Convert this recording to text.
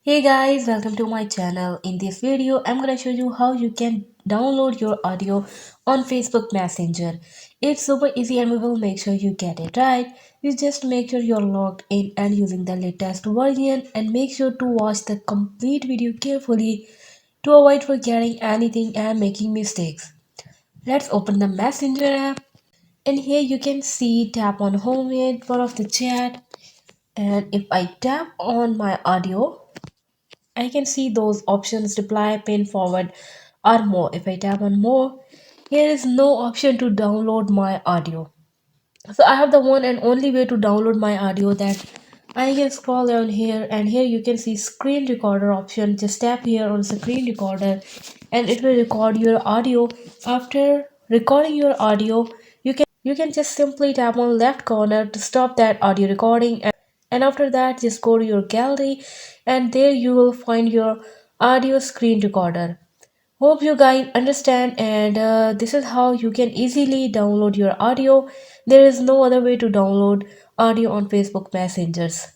Hey guys, welcome to my channel. In this video, I'm gonna show you how you can download your audio on Facebook Messenger. It's super easy and we will make sure you get it right. You just make sure you're logged in and using the latest version and make sure to watch the complete video carefully to avoid forgetting anything and making mistakes. Let's open the Messenger app and here you can see tap on home at one of the chat, and if I tap on my audio I can see those options reply, pin forward, or more. If I tap on more, here is no option to download my audio. So I have the one and only way to download my audio that I can scroll down here and here you can see screen recorder option. Just tap here on screen recorder and it will record your audio. After recording your audio, you can just simply tap on left corner to stop that audio recording, and after that just go to your gallery and there you will find your audio screen recorder. Hope you guys understand, and this is how you can easily download your audio. There is no other way to download audio on Facebook Messengers.